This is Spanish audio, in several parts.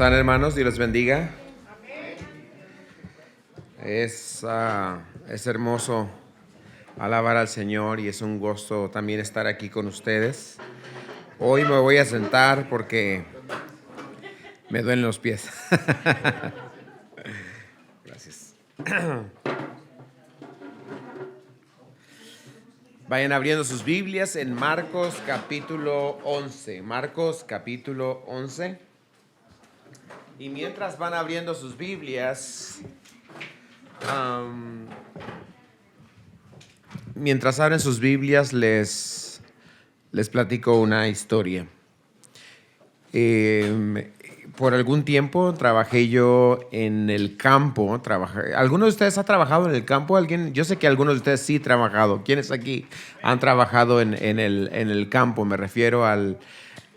están, hermanos? Dios los bendiga. Es hermoso alabar al Señor y es un gusto también estar aquí con ustedes. Hoy me voy a sentar porque me duelen los pies. Gracias. Vayan abriendo sus Biblias en Marcos capítulo 11. Marcos capítulo 11. Y mientras van abriendo sus Biblias, mientras abren sus Biblias, les platico una historia. Por algún tiempo trabajé yo en el campo. ¿Alguno de ustedes ha trabajado en el campo? ¿Alguien? Yo sé que algunos de ustedes sí han trabajado. ¿Quiénes aquí han trabajado en el campo? Me refiero al,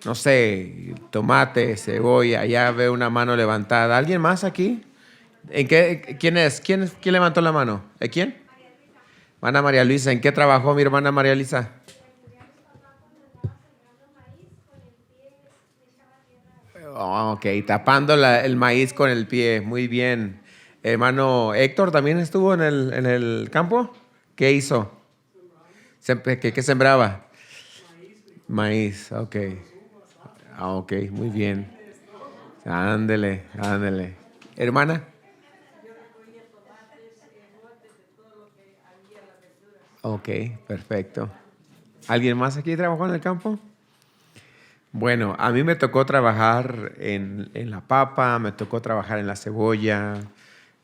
no sé, tomate, cebolla. Allá veo una mano levantada. ¿Alguien más aquí? ¿Quién es? ¿Quién levantó la mano? ¿Quién? Hermana María Luisa. ¿En qué trabajó mi hermana María Luisa? Ok, tapando el maíz con el pie. Muy bien. Hermano Héctor, ¿también estuvo en el campo? ¿Qué hizo? ¿Qué sembraba? Maíz, ok. Ok, muy bien. Ándele. Hermana. Ok, perfecto. ¿Alguien más aquí trabajó en el campo? Bueno, a mí me tocó trabajar en la papa, me tocó trabajar en la cebolla,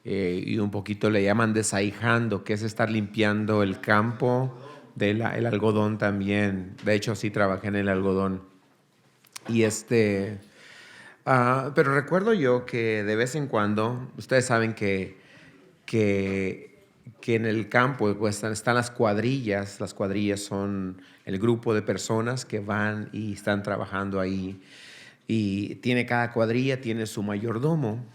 y un poquito le llaman desaijando, que es estar limpiando el campo, el algodón también. De hecho, sí trabajé en el algodón. Y pero recuerdo yo que de vez en cuando, ustedes saben que en el campo pues, están las cuadrillas. Las cuadrillas son el grupo de personas que van y están trabajando ahí. Y cada cuadrilla tiene su mayordomo,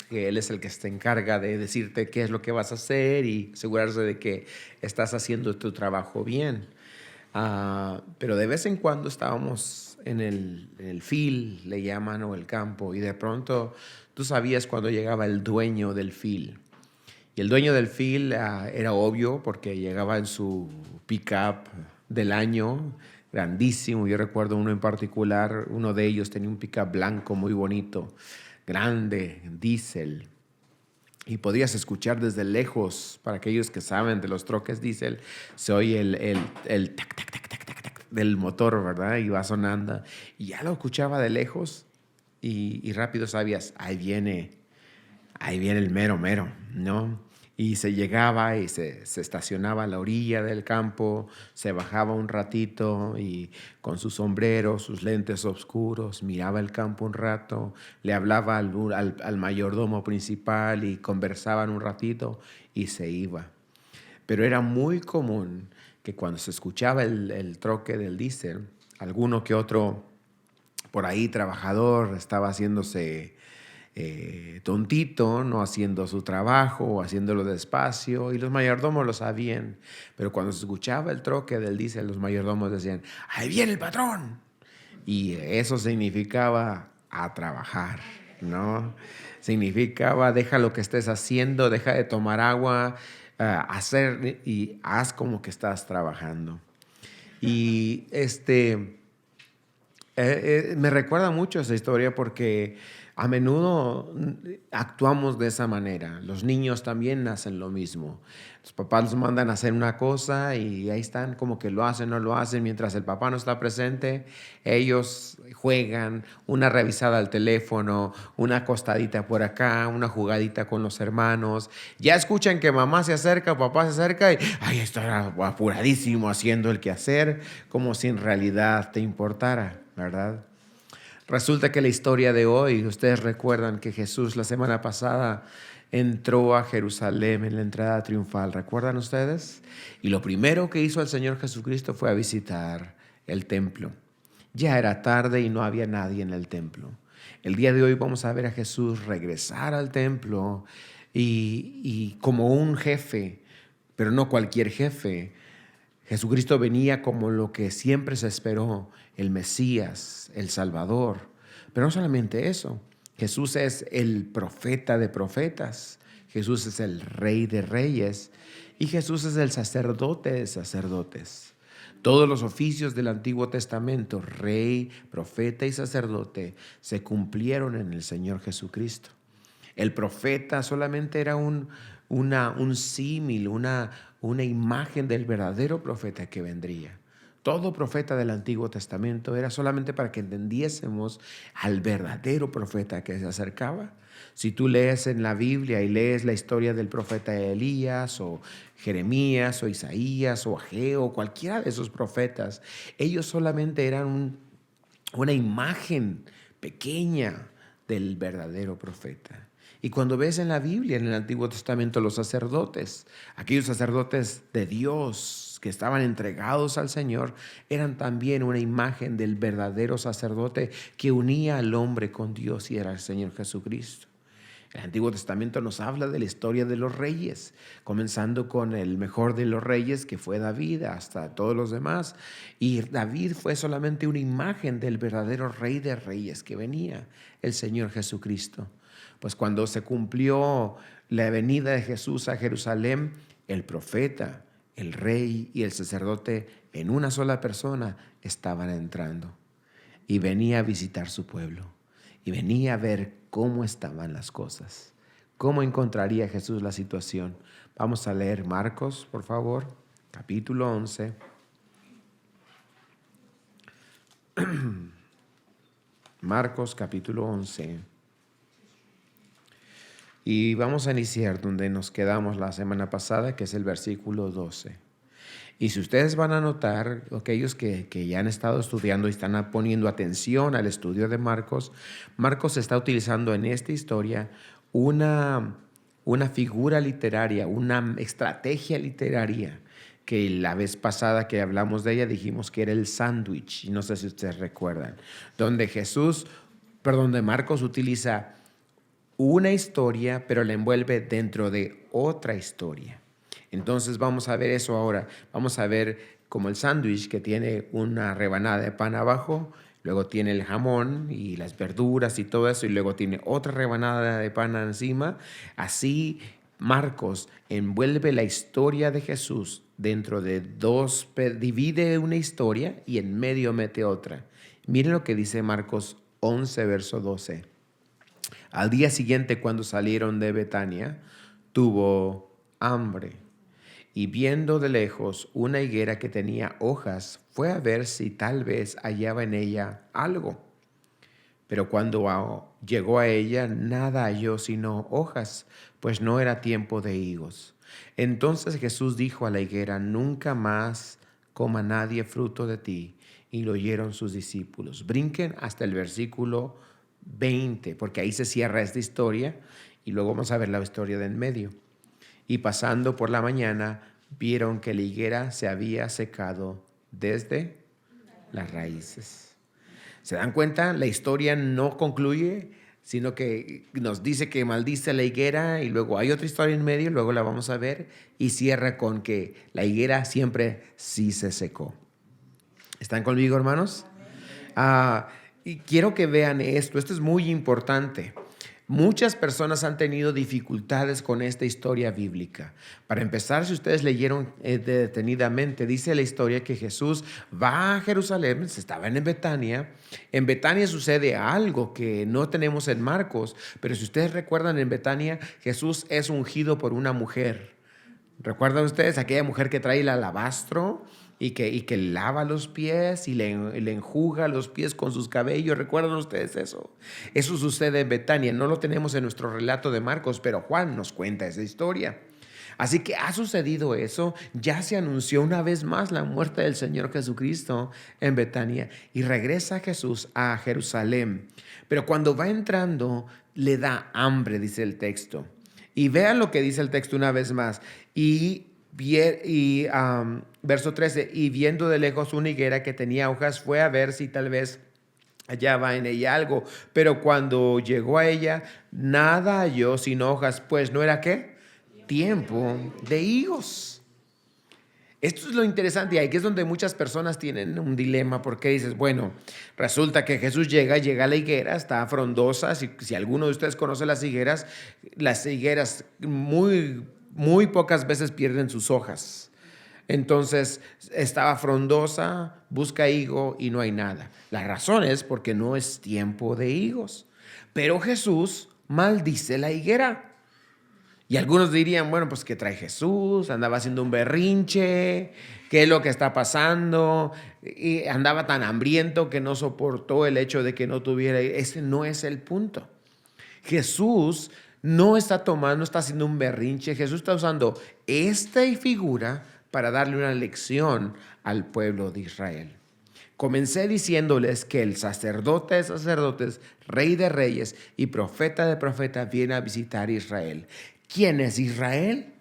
que él es el que se encarga de decirte qué es lo que vas a hacer y asegurarse de que estás haciendo tu trabajo bien. Pero de vez en cuando estábamos en el field, le llaman, o el campo, y de pronto tú sabías cuando llegaba el dueño del field. Y el dueño del field era obvio porque llegaba en su pickup del año, grandísimo. Yo recuerdo uno en particular, uno de ellos tenía un pickup blanco muy bonito, grande, diésel. Y podías escuchar desde lejos, para aquellos que saben de los troques diésel, se oye el tac, tac, tac, tac, tac, tac del motor, ¿verdad? Y va sonando. Y ya lo escuchaba de lejos y rápido sabías, ahí viene el mero, ¿no? Y se llegaba y se estacionaba a la orilla del campo, se bajaba un ratito y con su sombrero, sus lentes oscuros, miraba el campo un rato, le hablaba al mayordomo principal y conversaban un ratito y se iba. Pero era muy común que cuando se escuchaba el troque del diésel, alguno que otro por ahí trabajador estaba haciéndose tontito, no haciendo su trabajo o haciéndolo despacio, y los mayordomos lo sabían. Pero cuando se escuchaba el troque del diésel, los mayordomos decían, ¡ahí viene el patrón! Y eso significaba a trabajar, ¿no? Significaba, deja lo que estés haciendo, deja de tomar agua, hacer y haz como que estás trabajando. Y me recuerda mucho esa historia porque a menudo actuamos de esa manera. Los niños también hacen lo mismo. Los papás los mandan a hacer una cosa y ahí están como que lo hacen o no lo hacen. Mientras el papá no está presente, ellos juegan, una revisada al teléfono, una acostadita por acá, una jugadita con los hermanos. Ya escuchan que mamá se acerca o papá se acerca y ahí está apuradísimo haciendo el quehacer, como si en realidad te importara, ¿verdad? Resulta que la historia de hoy, ustedes recuerdan que Jesús la semana pasada entró a Jerusalén en la entrada triunfal, ¿recuerdan ustedes? Y lo primero que hizo el Señor Jesucristo fue a visitar el templo. Ya era tarde y no había nadie en el templo. El día de hoy vamos a ver a Jesús regresar al templo y como un jefe, pero no cualquier jefe. Jesucristo venía como lo que siempre se esperó, el Mesías, el Salvador. Pero no solamente eso, Jesús es el profeta de profetas. Jesús es el rey de reyes. Y Jesús es el sacerdote de sacerdotes. Todos los oficios del Antiguo Testamento, rey, profeta y sacerdote, se cumplieron en el Señor Jesucristo. El profeta solamente era un símil, una imagen del verdadero profeta que vendría. Todo profeta del Antiguo Testamento era solamente para que entendiésemos al verdadero profeta que se acercaba. Si tú lees en la Biblia y lees la historia del profeta Elías o Jeremías o Isaías o Ageo, cualquiera de esos profetas, ellos solamente eran una imagen pequeña del verdadero profeta. Y cuando ves en la Biblia, en el Antiguo Testamento, los sacerdotes, aquellos sacerdotes de Dios que estaban entregados al Señor, eran también una imagen del verdadero sacerdote que unía al hombre con Dios y era el Señor Jesucristo. El Antiguo Testamento nos habla de la historia de los reyes, comenzando con el mejor de los reyes, que fue David, hasta todos los demás. Y David fue solamente una imagen del verdadero rey de reyes que venía, el Señor Jesucristo. Pues cuando se cumplió la venida de Jesús a Jerusalén, el profeta, el rey y el sacerdote en una sola persona estaban entrando. Y venía a visitar su pueblo. Y venía a ver cómo estaban las cosas. ¿Cómo encontraría Jesús la situación? Vamos a leer Marcos, por favor, capítulo 11. Marcos, capítulo 11. Y vamos a iniciar donde nos quedamos la semana pasada, que es el versículo 12. Y si ustedes van a notar, aquellos que ya han estado estudiando y están poniendo atención al estudio de Marcos, Marcos está utilizando en esta historia una figura literaria, una estrategia literaria, que la vez pasada que hablamos de ella dijimos que era el sándwich, y no sé si ustedes recuerdan, donde Marcos utiliza una historia, pero la envuelve dentro de otra historia. Entonces vamos a ver eso ahora. Vamos a ver como el sándwich que tiene una rebanada de pan abajo, luego tiene el jamón y las verduras y todo eso, y luego tiene otra rebanada de pan encima. Así Marcos envuelve la historia de Jesús dentro de dos, divide una historia y en medio mete otra. Miren lo que dice Marcos 11, verso 12. Al día siguiente, cuando salieron de Betania, tuvo hambre. Y viendo de lejos una higuera que tenía hojas, fue a ver si tal vez hallaba en ella algo. Pero cuando llegó a ella, nada halló sino hojas, pues no era tiempo de higos. Entonces Jesús dijo a la higuera: nunca más coma nadie fruto de ti. Y lo oyeron sus discípulos. Brinquen hasta el versículo 20, porque ahí se cierra esta historia y luego vamos a ver la historia de en medio. Y pasando por la mañana, vieron que la higuera se había secado desde las raíces. ¿Se dan cuenta? La historia no concluye, sino que nos dice que maldice la higuera y luego hay otra historia en medio, luego la vamos a ver, y cierra con que la higuera siempre sí se secó. ¿Están conmigo, hermanos? Y quiero que vean esto es muy importante. Muchas personas han tenido dificultades con esta historia bíblica. Para empezar, si ustedes leyeron detenidamente, dice la historia que Jesús va a Jerusalén, estaba en Betania. En Betania sucede algo que no tenemos en Marcos, pero si ustedes recuerdan, en Betania Jesús es ungido por una mujer. ¿Recuerdan ustedes aquella mujer que trae el alabastro y que lava los pies y le enjuga los pies con sus cabellos? ¿Recuerdan ustedes eso? Eso sucede en Betania. No lo tenemos en nuestro relato de Marcos, pero Juan nos cuenta esa historia. Así que ha sucedido eso. Ya se anunció una vez más la muerte del Señor Jesucristo en Betania y regresa Jesús a Jerusalén. Pero cuando va entrando, le da hambre, dice el texto. Y vean lo que dice el texto una vez más. Verso 13, y viendo de lejos una higuera que tenía hojas, fue a ver si tal vez hallaba en ella algo. Pero cuando llegó a ella, nada halló sino hojas, pues no era ¿qué? Tiempo de higos. Esto es lo interesante y aquí es donde muchas personas tienen un dilema porque dices, bueno, resulta que Jesús llega a la higuera, está frondosa. Si alguno de ustedes conoce las higueras muy pocas veces pierden sus hojas. Entonces estaba frondosa, busca higo y no hay nada. La razón es porque no es tiempo de higos. Pero Jesús maldice la higuera. Y algunos dirían, bueno, pues ¿qué trae Jesús? Andaba haciendo un berrinche, ¿qué es lo que está pasando? Y andaba tan hambriento que no soportó el hecho de que no tuviera. Ese no es el punto. Jesús no está haciendo un berrinche. Jesús está usando esta figura para darle una lección al pueblo de Israel. Comencé diciéndoles que el sacerdote de sacerdotes, rey de reyes y profeta de profetas viene a visitar Israel. ¿Quién es Israel?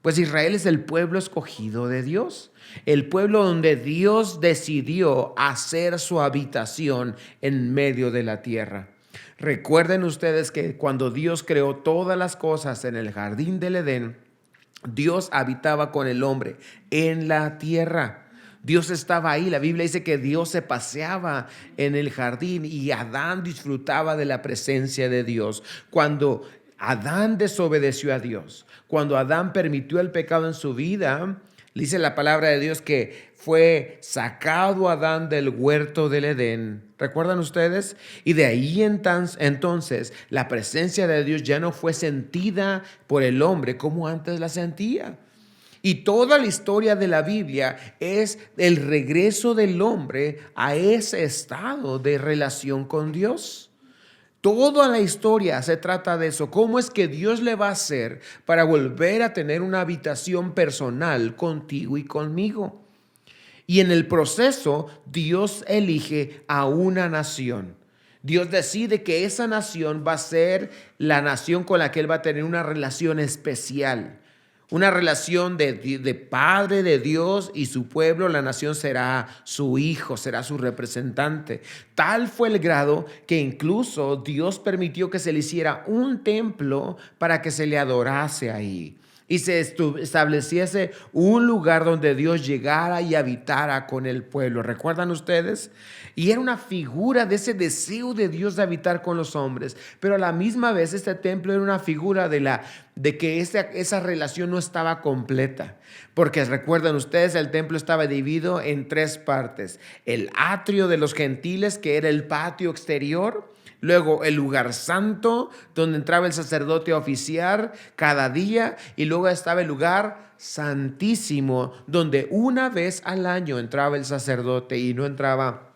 Pues Israel es el pueblo escogido de Dios, el pueblo donde Dios decidió hacer su habitación en medio de la tierra. Recuerden ustedes que cuando Dios creó todas las cosas en el jardín del Edén, Dios habitaba con el hombre en la tierra. Dios estaba ahí. La Biblia dice que Dios se paseaba en el jardín y Adán disfrutaba de la presencia de Dios. Cuando Adán desobedeció a Dios, cuando Adán permitió el pecado en su vida, dice la palabra de Dios que fue sacado Adán del huerto del Edén. ¿Recuerdan ustedes? Y de ahí entonces la presencia de Dios ya no fue sentida por el hombre como antes la sentía. Y toda la historia de la Biblia es el regreso del hombre a ese estado de relación con Dios. Toda la historia se trata de eso. ¿Cómo es que Dios le va a hacer para volver a tener una habitación personal contigo y conmigo? Y en el proceso, Dios elige a una nación. Dios decide que esa nación va a ser la nación con la que Él va a tener una relación especial. Una relación de padre de Dios y su pueblo. La nación será su hijo, será su representante. Tal fue el grado que incluso Dios permitió que se le hiciera un templo para que se le adorase ahí. Y se estableciese un lugar donde Dios llegara y habitara con el pueblo. ¿Recuerdan ustedes? Y era una figura de ese deseo de Dios de habitar con los hombres. Pero a la misma vez este templo era una figura de que esa relación no estaba completa. Porque recuerdan ustedes, el templo estaba dividido en 3 partes. El atrio de los gentiles, que era el patio exterior. Luego el lugar santo, donde entraba el sacerdote a oficiar cada día. Y luego estaba el lugar santísimo, donde una vez al año entraba el sacerdote y no entraba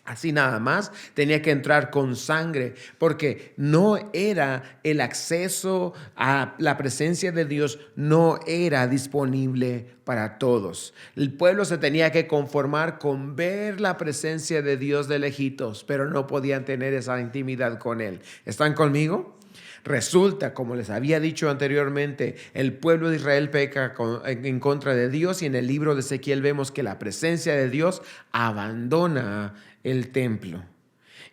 así nada más, tenía que entrar con sangre, porque no era el acceso a la presencia de Dios, no era disponible para todos. El pueblo se tenía que conformar con ver la presencia de Dios de lejitos, pero no podían tener esa intimidad con Él. ¿Están conmigo? Resulta, como les había dicho anteriormente, el pueblo de Israel peca en contra de Dios, y en el libro de Ezequiel vemos que la presencia de Dios abandona el templo.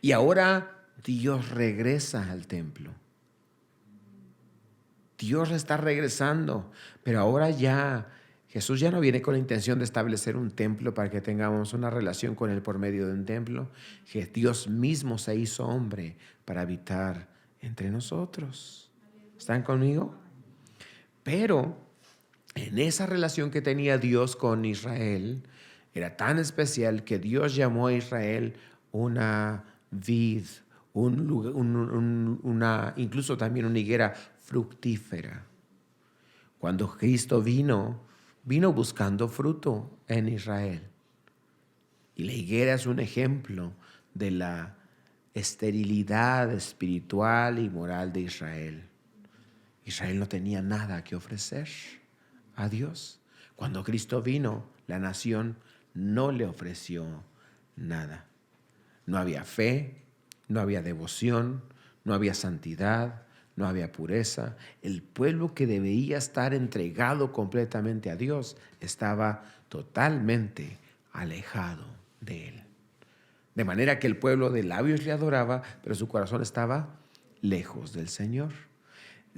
Y ahora Dios regresa al templo. Dios está regresando, pero ahora Jesús ya no viene con la intención de establecer un templo para que tengamos una relación con Él por medio de un templo. Que Dios mismo se hizo hombre para habitar entre nosotros. ¿Están conmigo? Pero en esa relación que tenía Dios con Israel, era tan especial que Dios llamó a Israel una vid, incluso también una higuera fructífera. Cuando Cristo vino buscando fruto en Israel. Y la higuera es un ejemplo de la esterilidad espiritual y moral de Israel. Israel no tenía nada que ofrecer a Dios. Cuando Cristo vino, la nación no le ofreció nada. No había fe, no había devoción, no había santidad, no había pureza. El pueblo que debía estar entregado completamente a Dios estaba totalmente alejado de Él. De manera que el pueblo de labios le adoraba, pero su corazón estaba lejos del Señor.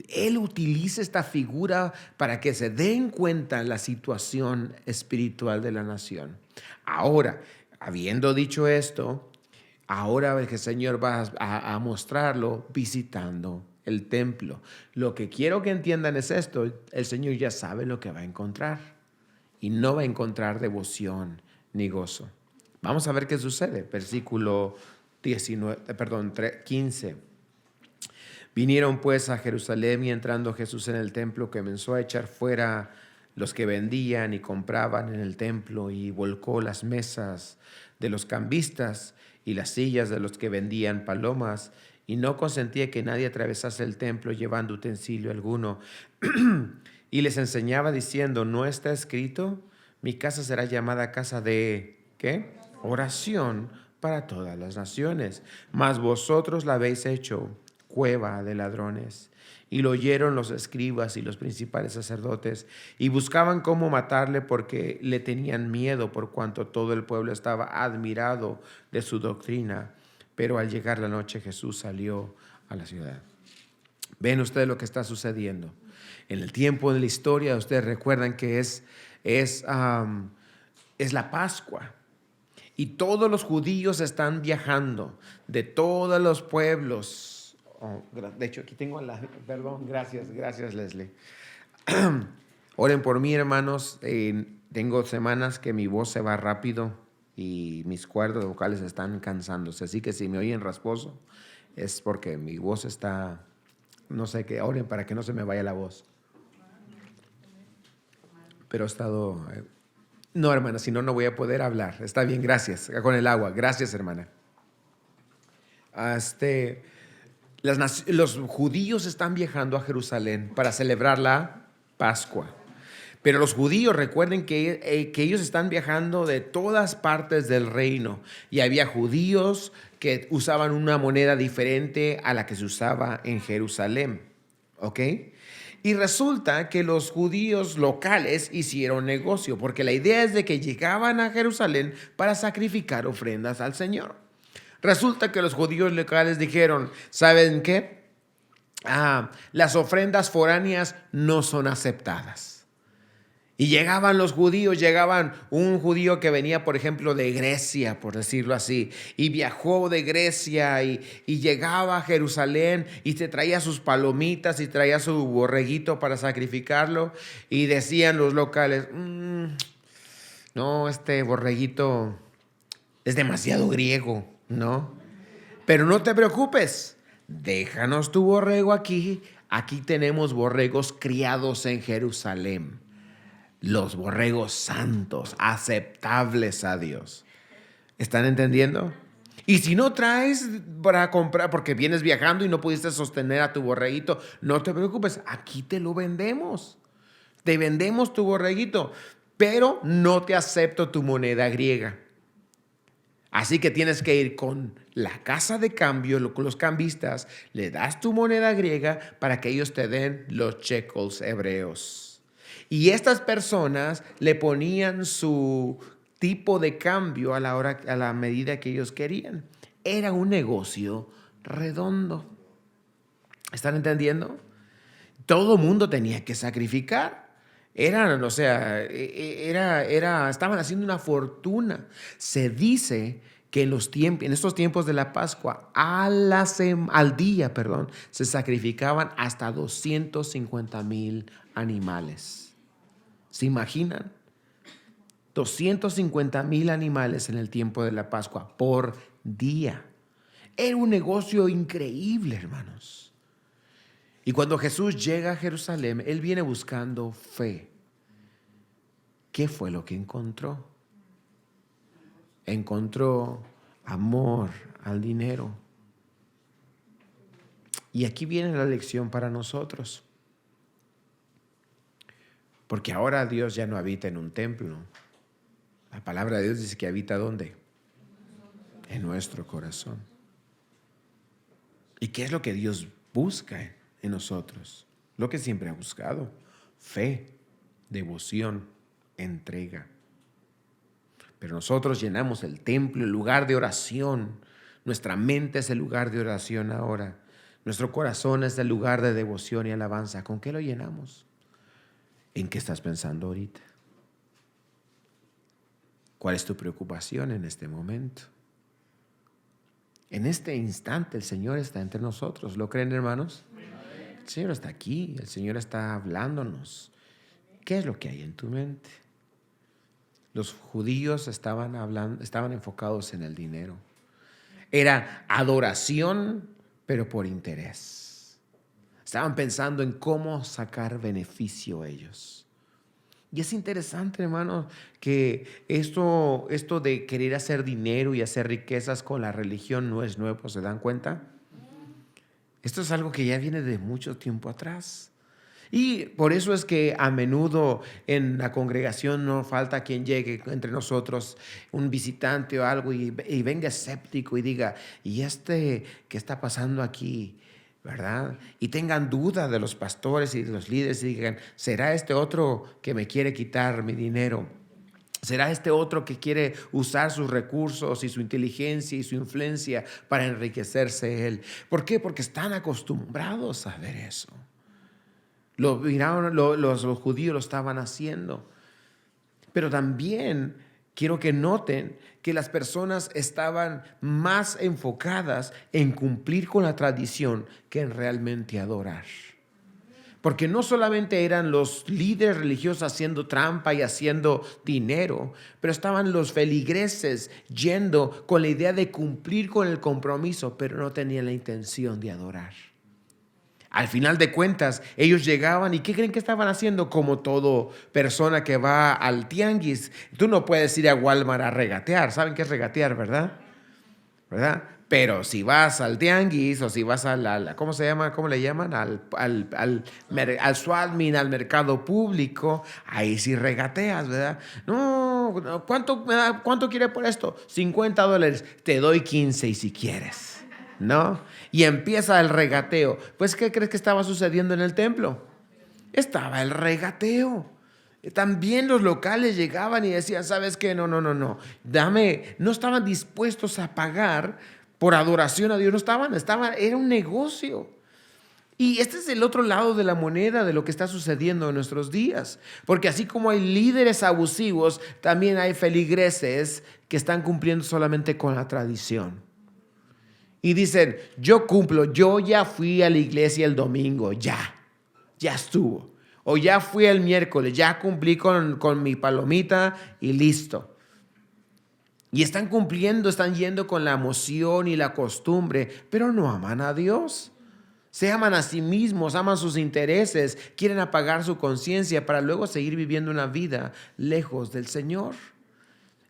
Él utiliza esta figura para que se den cuenta la situación espiritual de la nación. Ahora, habiendo dicho esto, ahora el Señor va a mostrarlo visitando el templo. Lo que quiero que entiendan es esto: el Señor ya sabe lo que va a encontrar y no va a encontrar devoción ni gozo. Vamos a ver qué sucede. Versículo 15. Vinieron pues a Jerusalén, y entrando Jesús en el templo, comenzó a echar fuera los que vendían y compraban en el templo, y volcó las mesas de los cambistas y las sillas de los que vendían palomas, y no consentía que nadie atravesase el templo llevando utensilio alguno. Y les enseñaba diciendo: ¿no está escrito? Mi casa será llamada casa de ¿qué? Oración para todas las naciones, mas vosotros la habéis hecho cueva de ladrones. Y lo oyeron los escribas y los principales sacerdotes, y buscaban cómo matarle, porque le tenían miedo, por cuanto todo el pueblo estaba admirado de su doctrina. Pero al llegar la noche, Jesús salió a la ciudad. ¿Ven ustedes lo que está sucediendo? En el tiempo de la historia, ustedes recuerdan que es la Pascua. Y todos los judíos están viajando de todos los pueblos. De hecho, aquí tengo perdón, gracias Leslie. Oren por mí, hermanos. Tengo semanas que mi voz se va rápido y mis cuerdas vocales están cansándose. Así que si me oyen rasposo, es porque mi voz está, no sé qué. Oren para que no se me vaya la voz. Pero he estado... No, hermana, si no, no voy a poder hablar. Está bien, gracias. Con el agua. Gracias, hermana. Los judíos están viajando a Jerusalén para celebrar la Pascua. Pero los judíos, recuerden que ellos están viajando de todas partes del reino. Y había judíos que usaban una moneda diferente a la que se usaba en Jerusalén. ¿Ok? Y resulta que los judíos locales hicieron negocio, porque la idea es de que llegaban a Jerusalén para sacrificar ofrendas al Señor. Resulta que los judíos locales dijeron: ¿saben qué? Las ofrendas foráneas no son aceptadas. Y llegaban los judíos, llegaban un judío que venía, por ejemplo, de Grecia, por decirlo así, y viajó de Grecia y llegaba a Jerusalén y se traía sus palomitas y traía su borreguito para sacrificarlo, y decían los locales: no, este borreguito es demasiado griego, ¿no? Pero no te preocupes, déjanos tu borrego aquí. Aquí tenemos borregos criados en Jerusalén. Los borregos santos, aceptables a Dios. ¿Están entendiendo? Y si no traes para comprar, porque vienes viajando y no pudiste sostener a tu borreguito, no te preocupes, aquí te lo vendemos. Te vendemos tu borreguito, pero no te acepto tu moneda griega. Así que tienes que ir con la casa de cambio, con los cambistas, le das tu moneda griega para que ellos te den los shekels hebreos. Y estas personas le ponían su tipo de cambio a la medida que ellos querían. Era un negocio redondo. ¿Están entendiendo? Todo mundo tenía que sacrificar. Estaban haciendo una fortuna. Se dice que en estos tiempos de la Pascua, al día, se sacrificaban hasta 250,000 animales. ¿Se imaginan? 250,000 animales en el tiempo de la Pascua por día. Era un negocio increíble, hermanos. Y cuando Jesús llega a Jerusalén, Él viene buscando fe. ¿Qué fue lo que encontró? Encontró amor al dinero. Y aquí viene la lección para nosotros. Porque ahora Dios ya no habita en un templo. La palabra de Dios dice que habita ¿dónde? En nuestro corazón. ¿Y qué es lo que Dios busca en nosotros? Lo que siempre ha buscado: fe, devoción, entrega. Pero nosotros llenamos el templo, el lugar de oración. Nuestra mente es el lugar de oración ahora. Nuestro corazón es el lugar de devoción y alabanza. ¿Con qué lo llenamos? ¿En qué estás pensando ahorita? ¿Cuál es tu preocupación en este momento? En este instante el Señor está entre nosotros. ¿Lo creen, hermanos? El Señor está aquí. El Señor está hablándonos. ¿Qué es lo que hay en tu mente? Los judíos estaban enfocados en el dinero. Era adoración, pero por interés. Estaban pensando en cómo sacar beneficio a ellos. Y es interesante, hermano, que esto de querer hacer dinero y hacer riquezas con la religión no es nuevo, ¿se dan cuenta? Esto es algo que ya viene de mucho tiempo atrás. Y por eso es que a menudo en la congregación no falta quien llegue entre nosotros, un visitante o algo, y venga escéptico y diga, ¿y qué está pasando aquí? ¿Verdad? Y tengan duda de los pastores y de los líderes y digan, ¿será este otro que me quiere quitar mi dinero? ¿Será este otro que quiere usar sus recursos y su inteligencia y su influencia para enriquecerse él? ¿Por qué? Porque están acostumbrados a ver eso. Lo miraron, los judíos lo estaban haciendo. Pero también quiero que noten que las personas estaban más enfocadas en cumplir con la tradición que en realmente adorar. Porque no solamente eran los líderes religiosos haciendo trampa y haciendo dinero, pero estaban los feligreses yendo con la idea de cumplir con el compromiso, pero no tenían la intención de adorar. Al final de cuentas, ellos llegaban y ¿qué creen que estaban haciendo? Como todo persona que va al tianguis. Tú no puedes ir a Walmart a regatear. ¿Saben qué es regatear, verdad? ¿Verdad? Pero si vas al tianguis o si vas ¿cómo se llama? ¿Cómo le llaman? Al SWATMIN, al mercado público, ahí sí regateas, ¿verdad? No, ¿cuánto quiere por esto? $50. Te doy 15 y si quieres. ¿No? Y empieza el regateo. Pues, ¿qué crees que estaba sucediendo en el templo? Estaba el regateo. También los locales llegaban y decían, ¿sabes qué? No. No estaban dispuestos a pagar por adoración a Dios. Era un negocio. Y este es el otro lado de la moneda de lo que está sucediendo en nuestros días. Porque así como hay líderes abusivos, también hay feligreses que están cumpliendo solamente con la tradición. Y dicen, yo cumplo, yo ya fui a la iglesia el domingo, ya estuvo. O ya fui el miércoles, ya cumplí con mi palomita y listo. Y están cumpliendo, están yendo con la emoción y la costumbre, pero no aman a Dios. Se aman a sí mismos, aman sus intereses, quieren apagar su conciencia para luego seguir viviendo una vida lejos del Señor.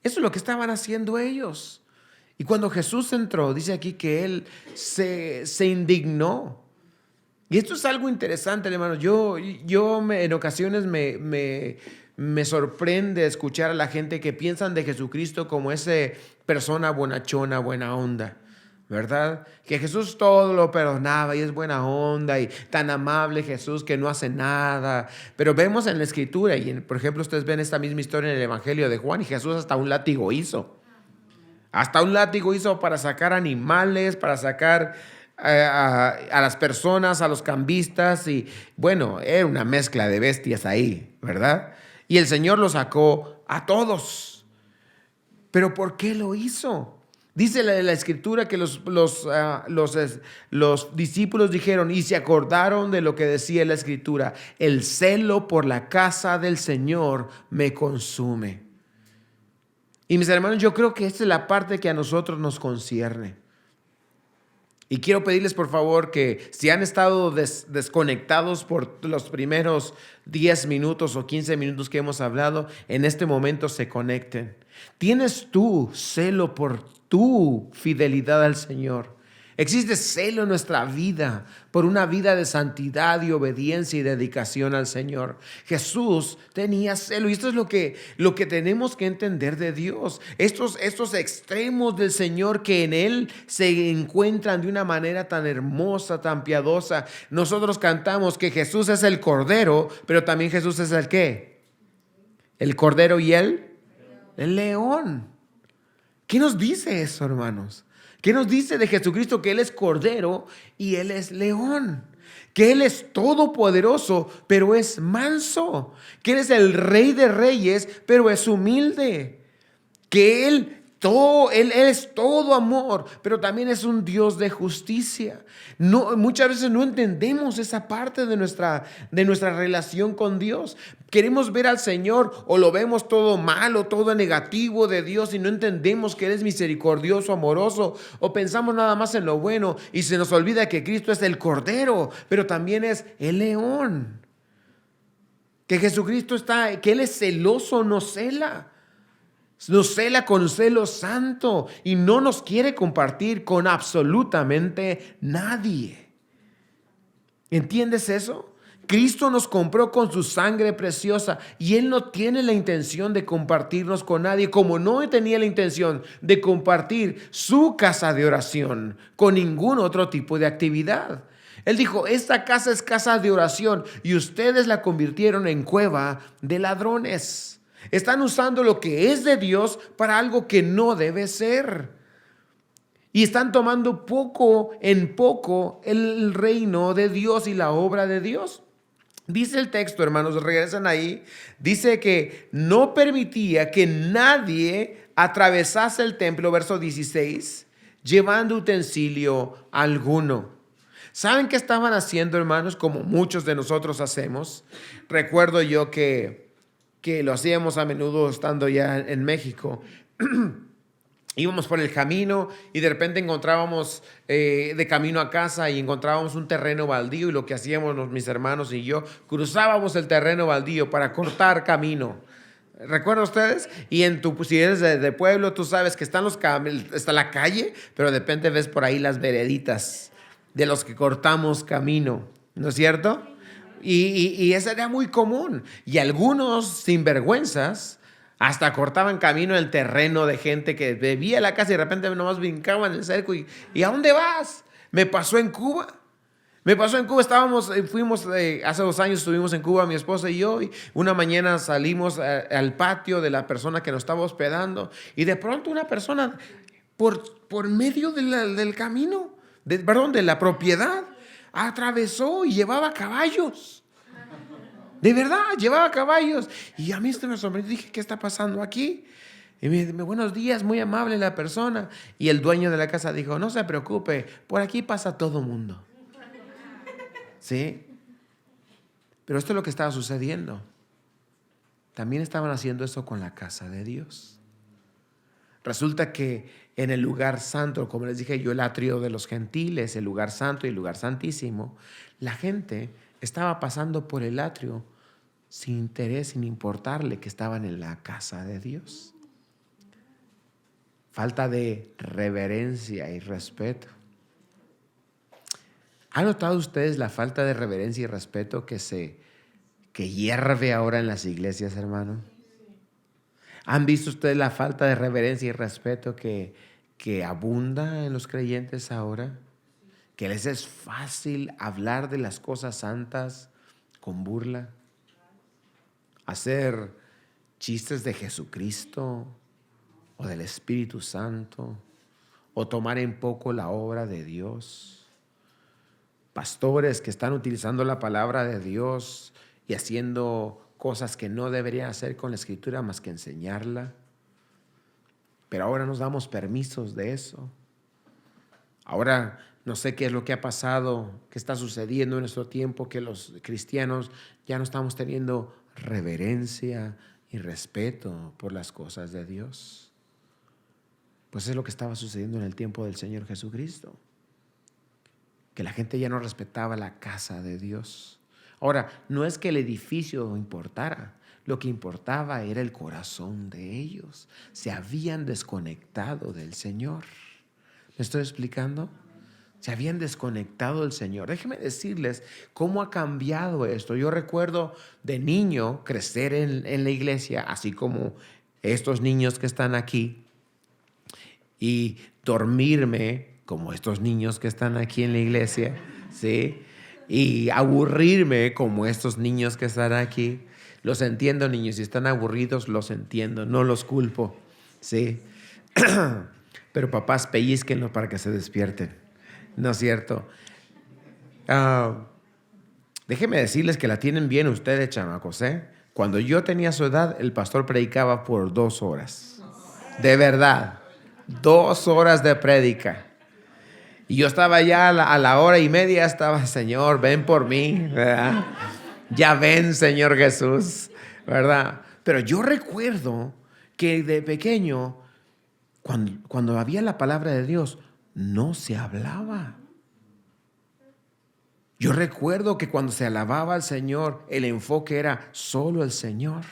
Eso es lo que estaban haciendo ellos. Y cuando Jesús entró, dice aquí que Él se indignó. Y esto es algo interesante, hermanos. Yo en ocasiones me sorprende escuchar a la gente que piensan de Jesucristo como esa persona bonachona, buena onda, ¿verdad? Que Jesús todo lo perdonaba y es buena onda y tan amable Jesús que no hace nada. Pero vemos en la Escritura y por ejemplo ustedes ven esta misma historia en el Evangelio de Juan y Jesús hasta un látigo hizo. Hasta un látigo hizo para sacar animales, para sacar a las personas, a los cambistas. Y bueno, era una mezcla de bestias ahí, ¿verdad? Y el Señor lo sacó a todos. ¿Pero por qué lo hizo? Dice la Escritura que los discípulos dijeron y se acordaron de lo que decía la Escritura. El celo por la casa del Señor me consume. Y mis hermanos, yo creo que esta es la parte que a nosotros nos concierne. Y quiero pedirles por favor que si han estado desconectados por los primeros 10 minutos o 15 minutos que hemos hablado, en este momento se conecten. ¿Tienes tú celo por tu fidelidad al Señor? Existe celo en nuestra vida por una vida de santidad y obediencia y dedicación al Señor. Jesús tenía celo y esto es lo que tenemos que entender de Dios. Estos extremos del Señor que en Él se encuentran de una manera tan hermosa, tan piadosa. Nosotros cantamos que Jesús es el Cordero, pero también Jesús es el ¿qué? El Cordero y el León. ¿Qué nos dice eso, hermanos? ¿Qué nos dice de Jesucristo? Que Él es Cordero y Él es León. Que Él es todopoderoso, pero es manso. Que Él es el Rey de Reyes, pero es humilde. Que Él es todo amor, pero también es un Dios de justicia. No, muchas veces no entendemos esa parte de nuestra relación con Dios. Queremos ver al Señor o lo vemos todo malo, todo negativo de Dios y no entendemos que Él es misericordioso, amoroso, o pensamos nada más en lo bueno y se nos olvida que Cristo es el Cordero, pero también es el León. Que Jesucristo que Él es celoso, nos cela. Nos cela con celo santo y no nos quiere compartir con absolutamente nadie. ¿Entiendes eso? Cristo nos compró con su sangre preciosa y Él no tiene la intención de compartirnos con nadie, como no tenía la intención de compartir su casa de oración con ningún otro tipo de actividad. Él dijo, esta casa es casa de oración y ustedes la convirtieron en cueva de ladrones. Están usando lo que es de Dios para algo que no debe ser. Y están tomando poco en poco el reino de Dios y la obra de Dios. Dice el texto, hermanos, regresan ahí. Dice que no permitía que nadie atravesase el templo, verso 16, llevando utensilio alguno. ¿Saben qué estaban haciendo, hermanos? Como muchos de nosotros hacemos. Recuerdo yo que lo hacíamos a menudo estando ya en México. Íbamos por el camino y de repente encontrábamos de camino a casa y encontrábamos un terreno baldío y lo que hacíamos mis hermanos y yo, cruzábamos el terreno baldío para cortar camino. ¿Recuerdan ustedes? Y si eres de pueblo, tú sabes que está la calle, pero de repente ves por ahí las vereditas de los que cortamos camino, ¿no es cierto? Y eso era muy común. Y algunos sinvergüenzas hasta cortaban camino en el terreno de gente que vivía en la casa y de repente nomás brincaban el cerco. ¿Y a dónde vas? Me pasó en Cuba. Fuimos hace 2 años, estuvimos en Cuba, mi esposa y yo, y una mañana salimos al patio de la persona que nos estaba hospedando y de pronto una persona por medio del camino, de la propiedad, atravesó y llevaba caballos. De verdad, llevaba caballos. Y a mí esto me sorprendió. Dije, ¿qué está pasando aquí? Y me dice, buenos días, muy amable la persona. Y el dueño de la casa dijo, no se preocupe, por aquí pasa todo mundo. ¿Sí? Pero esto es lo que estaba sucediendo. También estaban haciendo eso con la casa de Dios. Resulta que en el lugar santo, como les dije yo, el atrio de los gentiles, el lugar santo y el lugar santísimo, la gente estaba pasando por el atrio sin interés, sin importarle que estaban en la casa de Dios. Falta de reverencia y respeto. ¿Han notado ustedes la falta de reverencia y respeto que hierve ahora en las iglesias, hermano? ¿Han visto ustedes la falta de reverencia y respeto que abunda en los creyentes ahora? Que les es fácil hablar de las cosas santas con burla, hacer chistes de Jesucristo o del Espíritu Santo, o tomar en poco la obra de Dios. Pastores que están utilizando la palabra de Dios y haciendo cosas que no deberían hacer con la Escritura más que enseñarla. Pero ahora nos damos permisos de eso. Ahora no sé qué es lo que ha pasado, qué está sucediendo en nuestro tiempo, que los cristianos ya no estamos teniendo reverencia y respeto por las cosas de Dios. Pues es lo que estaba sucediendo en el tiempo del Señor Jesucristo, que la gente ya no respetaba la casa de Dios. Ahora, no es que el edificio importara, lo que importaba era el corazón de ellos. Se habían desconectado del Señor. ¿Me estoy explicando? Se habían desconectado del Señor. Déjenme decirles cómo ha cambiado esto. Yo recuerdo de niño crecer en la iglesia, así como estos niños que están aquí, y dormirme como estos niños que están aquí en la iglesia, ¿sí? Y aburrirme como estos niños que están aquí. Los entiendo, niños, si están aburridos, los entiendo, no los culpo, ¿sí? Pero papás, pellizquenlos para que se despierten. ¿No es cierto? Ah, déjenme decirles que la tienen bien ustedes, chamacos, ¿eh? Cuando yo tenía su edad, el pastor predicaba por 2 horas. De verdad. 2 horas de prédica. Y yo estaba ya a la hora y media, estaba, Señor, ven por mí, ¿verdad? Ya ven, Señor Jesús, ¿verdad? Pero yo recuerdo que de pequeño, cuando había la palabra de Dios, no se hablaba. Yo recuerdo que cuando se alababa al Señor, el enfoque era solo el Señor.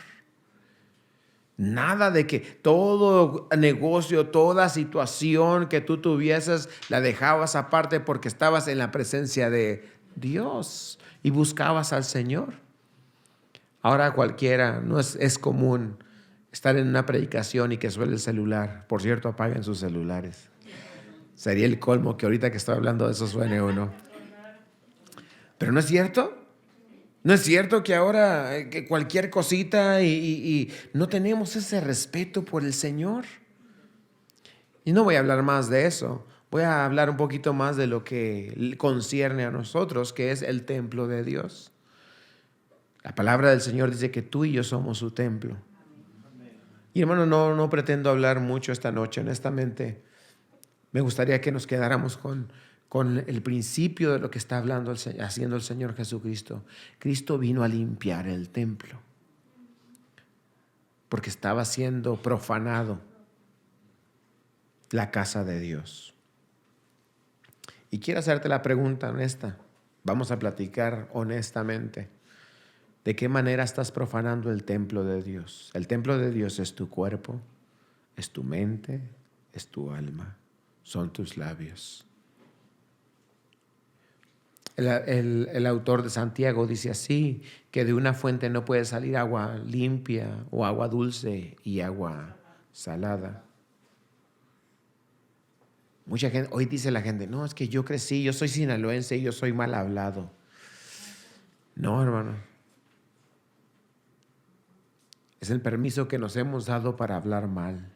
Nada de que todo negocio, toda situación que tú tuvieses, la dejabas aparte porque estabas en la presencia de Dios y buscabas al Señor. Ahora cualquiera, no es común estar en una predicación y que suene el celular. Por cierto, apaguen sus celulares. Sería el colmo que ahorita que estoy hablando de eso suene uno. Pero no es cierto. No es cierto que ahora que cualquier cosita y no tenemos ese respeto por el Señor. Y no voy a hablar más de eso. Voy a hablar un poquito más de lo que concierne a nosotros, que es el templo de Dios. La palabra del Señor dice que tú y yo somos su templo. Y hermano, no pretendo hablar mucho esta noche, honestamente. Me gustaría que nos quedáramos con el principio de lo que está haciendo el Señor Jesucristo. Cristo vino a limpiar el templo porque estaba siendo profanado la casa de Dios. Y quiero hacerte la pregunta honesta. Vamos a platicar honestamente. ¿De qué manera estás profanando el templo de Dios? El templo de Dios es tu cuerpo, es tu mente, es tu alma, son tus labios. El autor de Santiago dice así, que de una fuente no puede salir agua limpia o agua dulce y agua salada. Mucha gente, hoy dice la gente, no, es que yo crecí, yo soy sinaloense y yo soy mal hablado. No, hermano. Es el permiso que nos hemos dado para hablar mal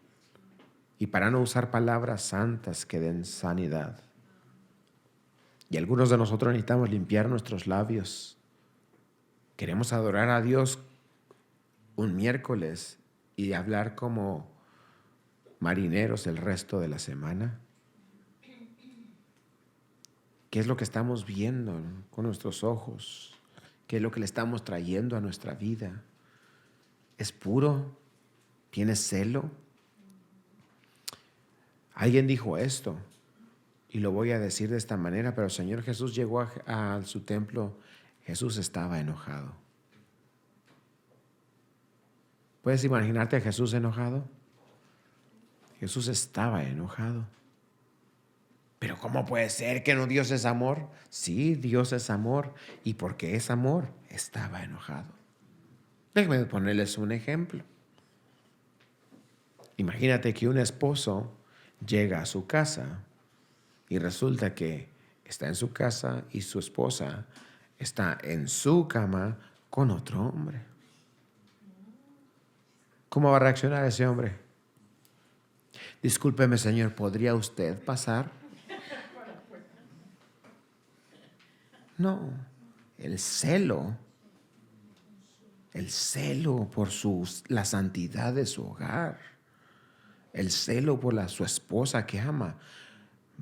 y para no usar palabras santas que den sanidad. Y algunos de nosotros necesitamos limpiar nuestros labios. Queremos adorar a Dios un miércoles y hablar como marineros el resto de la semana. ¿Qué es lo que estamos viendo con nuestros ojos? ¿Qué es lo que le estamos trayendo a nuestra vida? ¿Es puro? ¿Tiene celo? Alguien dijo esto, y lo voy a decir de esta manera, pero el Señor Jesús llegó a su templo, Jesús estaba enojado. ¿Puedes imaginarte a Jesús enojado? Jesús estaba enojado. Pero ¿cómo puede ser que no Dios es amor? Sí, Dios es amor, y porque es amor, estaba enojado. Déjenme ponerles un ejemplo. Imagínate que un esposo llega a su casa y resulta que está en su casa y su esposa está en su cama con otro hombre. ¿Cómo va a reaccionar ese hombre? Discúlpeme, señor, ¿podría usted pasar? No, el celo por la santidad de su hogar, el celo por su esposa que ama,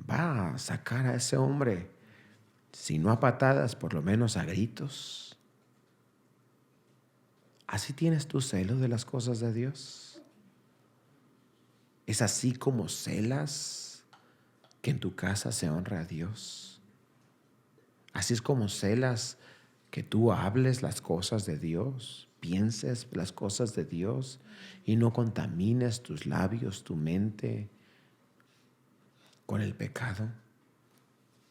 va a sacar a ese hombre, si no a patadas, por lo menos a gritos. ¿Así tienes tu celo de las cosas de Dios? ¿Es así como celas que en tu casa se honra a Dios? ¿Así es como celas que tú hables las cosas de Dios, pienses las cosas de Dios y no contamines tus labios, tu mente con el pecado?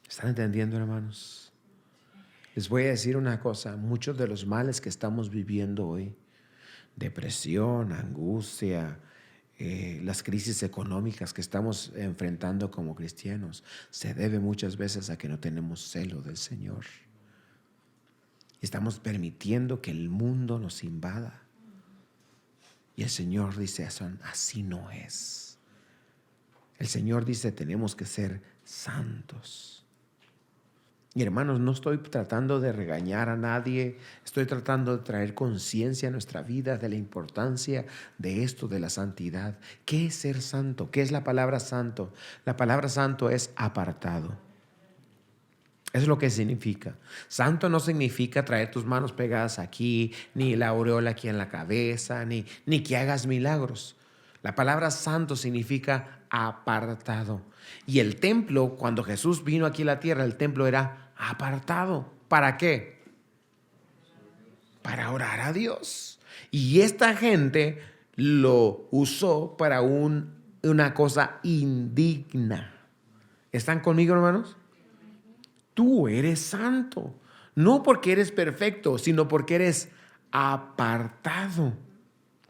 ¿Están entendiendo, hermanos? Les voy a decir una cosa, muchos de los males que estamos viviendo hoy, depresión, angustia, las crisis económicas que estamos enfrentando como cristianos, se debe muchas veces a que no tenemos celo del Señor. Estamos permitiendo que el mundo nos invada. Y el Señor dice, así no es. El Señor dice, tenemos que ser santos. Y hermanos, no estoy tratando de regañar a nadie, estoy tratando de traer conciencia a nuestra vida de la importancia de esto, de la santidad. ¿Qué es ser santo? ¿Qué es la palabra santo? La palabra santo es apartado. Eso es lo que significa. Santo no significa traer tus manos pegadas aquí, ni la aureola aquí en la cabeza, ni que hagas milagros. La palabra santo significa apartado. Y el templo, cuando Jesús vino aquí a la tierra, el templo era apartado. ¿Para qué? Para orar a Dios. Y esta gente lo usó para una cosa indigna. ¿Están conmigo, hermanos? Tú eres santo. No porque eres perfecto, sino porque eres apartado.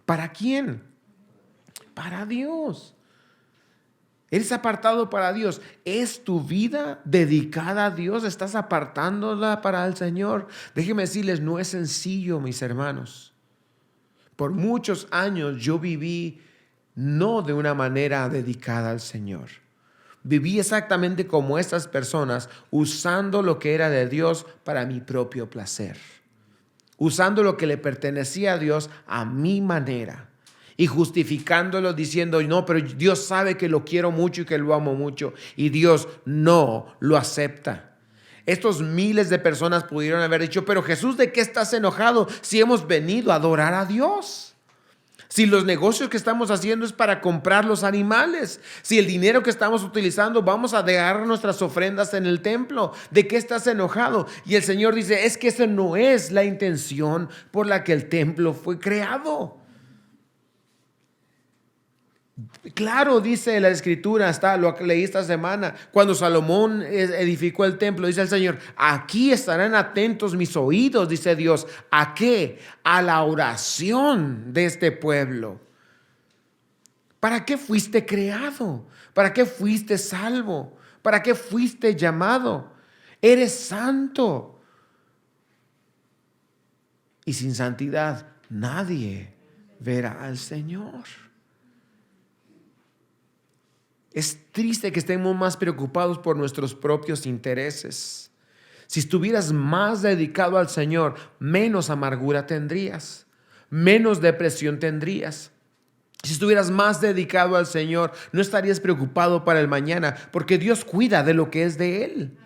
¿Para quién? Para Dios. Eres apartado para Dios. ¿Es tu vida dedicada a Dios? ¿Estás apartándola para el Señor? Déjenme decirles, no es sencillo, mis hermanos. Por muchos años yo viví no de una manera dedicada al Señor. Viví exactamente como estas personas, usando lo que era de Dios para mi propio placer. Usando lo que le pertenecía a Dios a mi manera. Y justificándolo diciendo, no, pero Dios sabe que lo quiero mucho y que lo amo mucho. Y Dios no lo acepta. Estos miles de personas pudieron haber dicho, pero Jesús, ¿de qué estás enojado si hemos venido a adorar a Dios? Si los negocios que estamos haciendo es para comprar los animales, si el dinero que estamos utilizando vamos a dejar nuestras ofrendas en el templo, ¿de qué estás enojado? Y el Señor dice, es que esa no es la intención por la que el templo fue creado. Claro, dice la Escritura, lo que leí esta semana, cuando Salomón edificó el templo, dice el Señor, aquí estarán atentos mis oídos, dice Dios. ¿A qué? A la oración de este pueblo. ¿Para qué fuiste creado? ¿Para qué fuiste salvo? ¿Para qué fuiste llamado? Eres santo. Y sin santidad nadie verá al Señor. Es triste que estemos más preocupados por nuestros propios intereses. Si estuvieras más dedicado al Señor, menos amargura tendrías, menos depresión tendrías. Si estuvieras más dedicado al Señor, no estarías preocupado para el mañana, porque Dios cuida de lo que es de Él.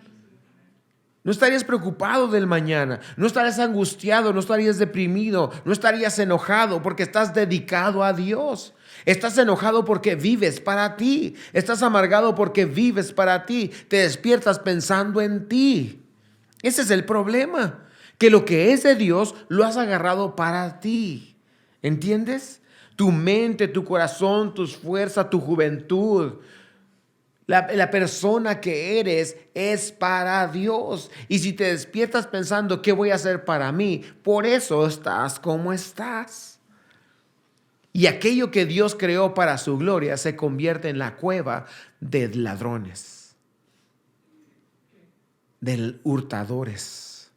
No estarías preocupado del mañana, no estarías angustiado, no estarías deprimido, no estarías enojado porque estás dedicado a Dios. Estás enojado porque vives para ti, estás amargado porque vives para ti, te despiertas pensando en ti. Ese es el problema, que lo que es de Dios lo has agarrado para ti. ¿Entiendes? Tu mente, tu corazón, tus fuerzas, tu juventud. La persona que eres es para Dios. Y si te despiertas pensando, ¿qué voy a hacer para mí? Por eso estás como estás. Y aquello que Dios creó para su gloria se convierte en la cueva de ladrones, de hurtadores.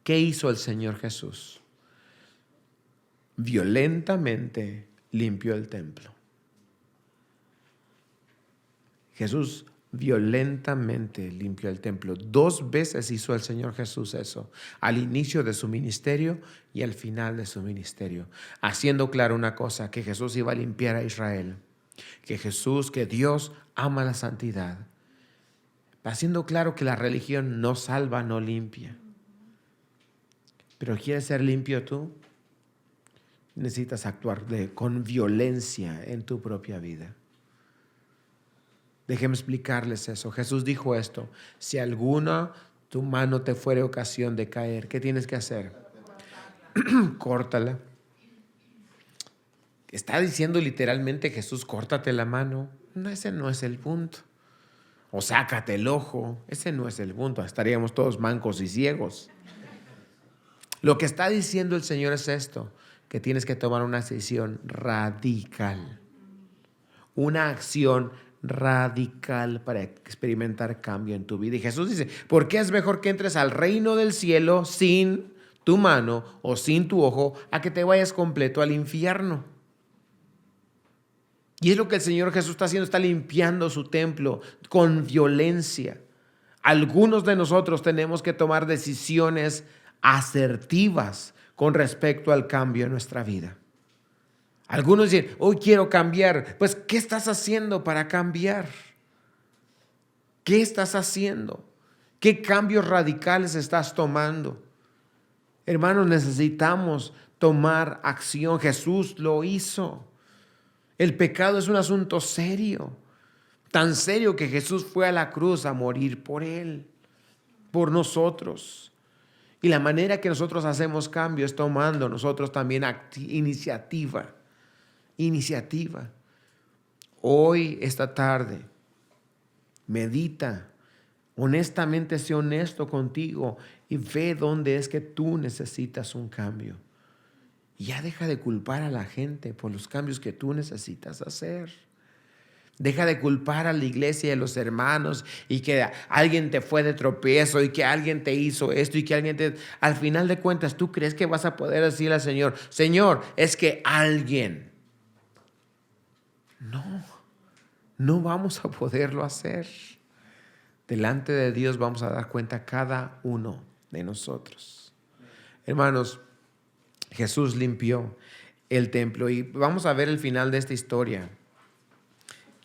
¿Qué hizo el Señor Jesús? Violentamente limpió el templo. Jesús violentamente limpió el templo. 2 veces hizo el Señor Jesús eso, al inicio de su ministerio y al final de su ministerio, haciendo claro una cosa, que Jesús iba a limpiar a Israel, que Dios ama la santidad, haciendo claro que la religión no salva, no limpia. Pero ¿quieres ser limpio tú? Necesitas actuar con violencia en tu propia vida. Déjenme explicarles eso. Jesús dijo esto: si alguna tu mano te fuere ocasión de caer, ¿qué tienes que hacer? Córtala. Está diciendo literalmente Jesús, córtate la mano. No, ese no es el punto. O sácate el ojo. Ese no es el punto. Estaríamos todos mancos y ciegos. Lo que está diciendo el Señor es esto: que tienes que tomar una decisión radical. Una acción radical para experimentar cambio en tu vida. Y Jesús dice, ¿por qué es mejor que entres al reino del cielo sin tu mano o sin tu ojo a que te vayas completo al infierno? Y es lo que el Señor Jesús está haciendo, está limpiando su templo con violencia. Algunos de nosotros tenemos que tomar decisiones asertivas con respecto al cambio en nuestra vida. Algunos dicen, hoy quiero cambiar. Pues, ¿qué estás haciendo para cambiar? ¿Qué estás haciendo? ¿Qué cambios radicales estás tomando? Hermanos, necesitamos tomar acción. Jesús lo hizo. El pecado es un asunto serio. Tan serio que Jesús fue a la cruz a morir por él, por nosotros. Y la manera que nosotros hacemos cambio es tomando nosotros también iniciativa. Hoy, esta tarde, medita, honestamente sé honesto contigo y ve dónde es que tú necesitas un cambio. Y ya deja de culpar a la gente por los cambios que tú necesitas hacer. Deja de culpar a la iglesia y a los hermanos y que alguien te fue de tropiezo y que alguien te hizo esto y que alguien te... Al final de cuentas, ¿tú crees que vas a poder decirle al Señor, Señor, es que alguien? No vamos a poderlo hacer. Delante de Dios vamos a dar cuenta cada uno de nosotros. Hermanos, Jesús limpió el templo y vamos a ver el final de esta historia.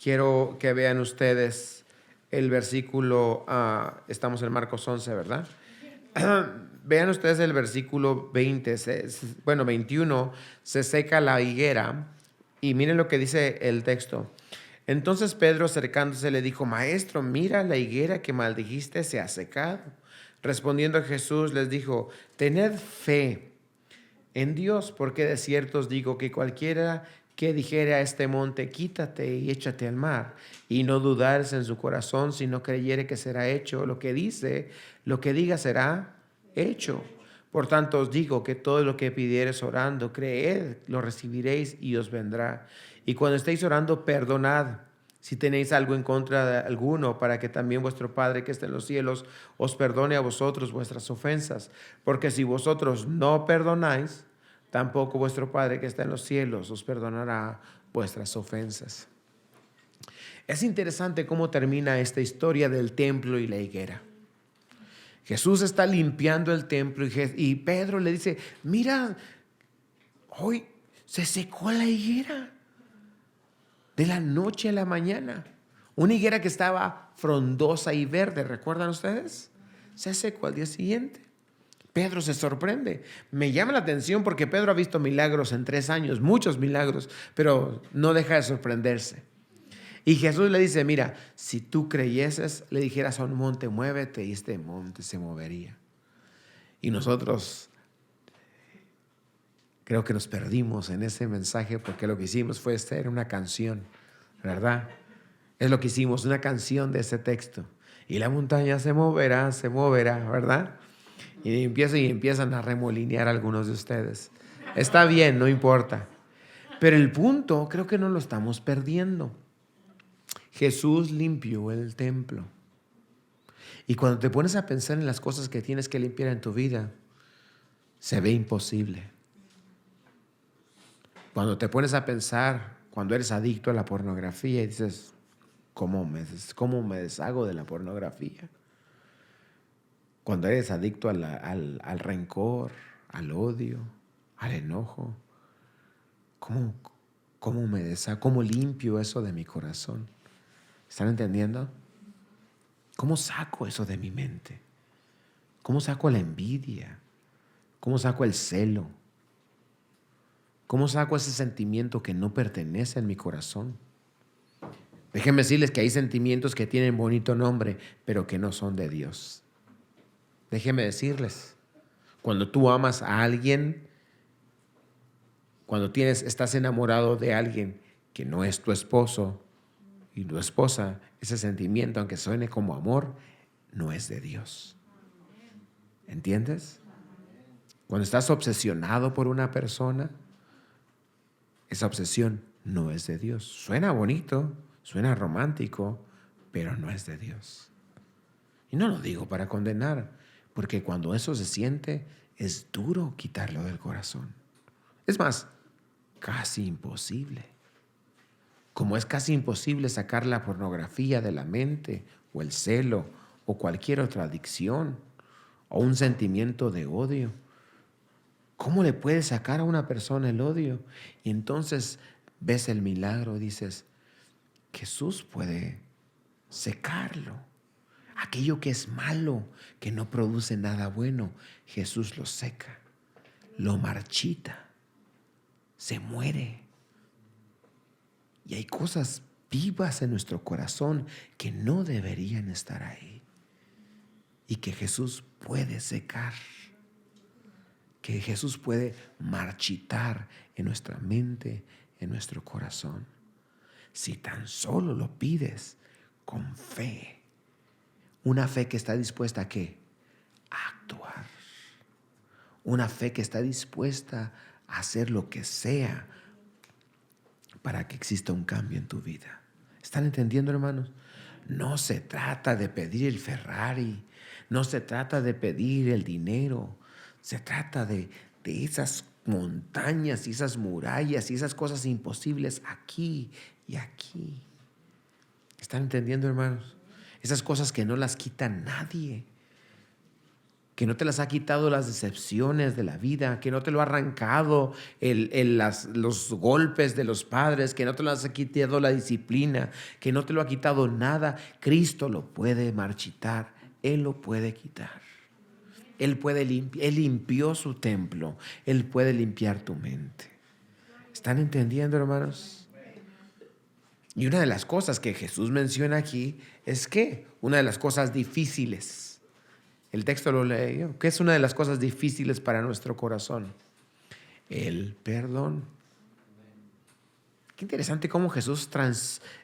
Quiero que vean ustedes el versículo, estamos en Marcos 11, ¿verdad? Vean ustedes el versículo 21, se seca la higuera y miren lo que dice el texto. Entonces Pedro, acercándose, le dijo, Maestro, mira, la higuera que maldijiste se ha secado. Respondiendo Jesús les dijo, tened fe en Dios, porque de cierto os digo que cualquiera que dijere a este monte, quítate y échate al mar, y no dudares en su corazón, sino creyere que será hecho lo que dice, lo que diga será hecho. Por tanto os digo que todo lo que pidiereis orando, creed, lo recibiréis y os vendrá. Y cuando estéis orando, perdonad si tenéis algo en contra de alguno, para que también vuestro Padre que está en los cielos os perdone a vosotros vuestras ofensas. Porque si vosotros no perdonáis, tampoco vuestro Padre que está en los cielos os perdonará vuestras ofensas. Es interesante cómo termina esta historia del templo y la higuera. Jesús está limpiando el templo y Pedro le dice, mira, hoy se secó la higuera de la noche a la mañana. Una higuera que estaba frondosa y verde, ¿recuerdan ustedes? Se secó al día siguiente. Pedro se sorprende. Me llama la atención porque Pedro ha visto milagros en 3 años, muchos milagros, pero no deja de sorprenderse. Y Jesús le dice, mira, si tú creyeses, le dijeras a un monte, muévete, y este monte se movería. Y nosotros creo que nos perdimos en ese mensaje porque lo que hicimos fue hacer una canción, ¿verdad? Es lo que hicimos, una canción de ese texto. Y la montaña se moverá, ¿verdad? Y empiezan a remolinear algunos de ustedes. Está bien, no importa. Pero el punto creo que no lo estamos perdiendo. Jesús limpió el templo. Y cuando te pones a pensar en las cosas que tienes que limpiar en tu vida, se ve imposible. Cuando te pones a pensar, cuando eres adicto a la pornografía y dices, ¿cómo me deshago de la pornografía? Cuando eres adicto al rencor, al odio, al enojo, ¿cómo me deshago? ¿Cómo limpio eso de mi corazón? ¿Están entendiendo? ¿Cómo saco eso de mi mente? ¿Cómo saco la envidia? ¿Cómo saco el celo? ¿Cómo saco ese sentimiento que no pertenece en mi corazón? Déjenme decirles que hay sentimientos que tienen bonito nombre, pero que no son de Dios. Déjenme decirles, cuando tú amas a alguien, cuando estás enamorado de alguien que no es tu esposo y tu esposa, ese sentimiento, aunque suene como amor, no es de Dios. ¿Entiendes? Cuando estás obsesionado por una persona, esa obsesión no es de Dios. Suena bonito, suena romántico, pero no es de Dios. Y no lo digo para condenar, porque cuando eso se siente, es duro quitarlo del corazón. Es más, casi imposible. Como es casi imposible sacar la pornografía de la mente, o el celo, o cualquier otra adicción, o un sentimiento de odio. ¿Cómo le puedes sacar a una persona el odio? Y entonces ves el milagro y dices, Jesús puede secarlo. Aquello que es malo, que no produce nada bueno, Jesús lo seca, lo marchita, se muere. Y hay cosas vivas en nuestro corazón que no deberían estar ahí y que Jesús puede secar, que Jesús puede marchitar en nuestra mente, en nuestro corazón. Si tan solo lo pides con fe, una fe que está dispuesta ¿a qué? A actuar. Una fe que está dispuesta a hacer lo que sea para que exista un cambio en tu vida. ¿Están entendiendo, hermanos? No se trata de pedir el Ferrari, no se trata de pedir el dinero, se trata de esas montañas y esas murallas y esas cosas imposibles aquí y aquí. ¿Están entendiendo, hermanos? Esas cosas que no las quita nadie, que no te las ha quitado las decepciones de la vida, que no te lo ha arrancado los golpes de los padres, que no te las ha quitado la disciplina, que no te lo ha quitado nada. Cristo lo puede marchitar, Él lo puede quitar. Él limpió su templo, Él puede limpiar tu mente. ¿Están entendiendo, hermanos? Y una de las cosas que Jesús menciona aquí es que una de las cosas difíciles, el texto lo leí yo, ¿qué es una de las cosas difíciles para nuestro corazón? El perdón. Qué interesante cómo Jesús